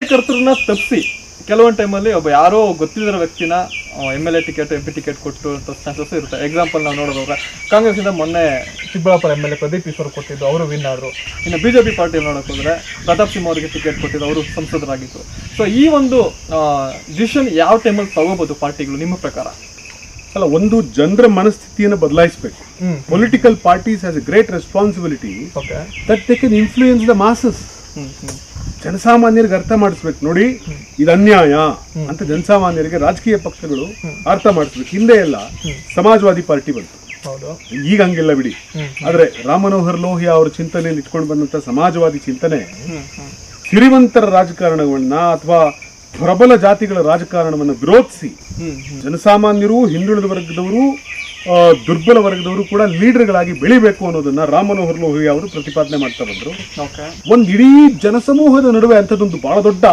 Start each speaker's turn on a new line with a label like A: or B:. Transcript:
A: ಕಾರ್ಯಕರ್ತರನ್ನ ತಪ್ಪಿಸಿ ಕೆಲವೊಂದು ಟೈಮಲ್ಲಿ ಒಬ್ಬ ಯಾರೋ ಗೊತ್ತಿಲ್ಲದ ವ್ಯಕ್ತಿನ MLA ಟಿಕೆಟ್ MP ಟಿಕೆಟ್ ಕೊಟ್ಟು ಚಾನ್ಸಸ್ ಇರುತ್ತೆ. ಎಕ್ಸಾಂಪಲ್ ನಾವು ನೋಡೋದಾದ್ರೆ ಕಾಂಗ್ರೆಸ್ಸಿಂದ ಮೊನ್ನೆ ಚಿಕ್ಕಬಳ್ಳಾಪುರ MLA ಪ್ರದೀಪ್ ಈಶ್ವರ್ ಕೊಟ್ಟಿದ್ದು, ಅವರು ವಿನ್ ಆದರು. ಇನ್ನು BJP ಪಾರ್ಟಿಯಲ್ಲಿ ನೋಡೋಕೆ ಹೋದರೆ ಪ್ರತಾಪ್ ಸಿಂಹ ಅವರಿಗೆ ಟಿಕೆಟ್ ಕೊಟ್ಟಿದ್ದು, ಅವರು ಸಂಸದರಾಗಿತ್ತು. ಸೊ ಈ ಒಂದು ಡಿಸಿಷನ್ ಯಾವ ಟೈಮಲ್ಲಿ ತಗೋಬಹುದು ಪಾರ್ಟಿಗಳು ನಿಮ್ಮ ಪ್ರಕಾರ?
B: ಅಲ್ಲ, ಒಂದು ಜನರ ಮನಸ್ಥಿತಿಯನ್ನು ಬದಲಾಯಿಸಬೇಕು. Political parties has a great responsibility that they can influence the masses. ಜನಸಾಮಾನ್ಯರಿಗೆ ಅರ್ಥ ಮಾಡಿಸ್ಬೇಕು. ನೋಡಿ, ಇದು ಅನ್ಯಾಯ ಅಂತ ಜನಸಾಮಾನ್ಯರಿಗೆ ರಾಜಕೀಯ ಪಕ್ಷಗಳು ಅರ್ಥ ಮಾಡಿಸ್ಬೇಕು. ಹಿಂದೆ ಎಲ್ಲ ಸಮಾಜವಾದಿ ಪಾರ್ಟಿ ಬಂತು, ಈಗ ಹಂಗಿಲ್ಲ ಬಿಡಿ. ಆದ್ರೆ ರಾಮ್ ಮನೋಹರ್ ಲೋಹಿಯಾ ಅವರ ಚಿಂತನೆಯಲ್ಲಿ ಇಟ್ಕೊಂಡು ಬಂದಂತ ಸಮಾಜವಾದಿ ಚಿಂತನೆ ಸಿರಿವಂತರ ರಾಜಕಾರಣವನ್ನ ಅಥವಾ ಪ್ರಬಲ ಜಾತಿಗಳ ರಾಜಕಾರಣವನ್ನು ವಿರೋಧಿಸಿ ಜನಸಾಮಾನ್ಯರು, ಹಿಂದುಳಿದ ವರ್ಗದವರು, ದುರ್ಬಲ ವರ್ಗದವರು ಕೂಡ ಲೀಡರ್ಗಳಾಗಿ ಬೆಳಿಬೇಕು ಅನ್ನೋದನ್ನ ರಾಮ್ ಮನೋಹರ್ ಲೋಹಿಯಾ ಅವರು ಪ್ರತಿಪಾದನೆ ಮಾಡ್ತಾ ಬಂದ್ರು. ಒಂದು ಇಡೀ ಜನಸಮೂಹದ ನಡುವೆ ಅಂಥದ್ದೊಂದು ಬಹಳ ದೊಡ್ಡ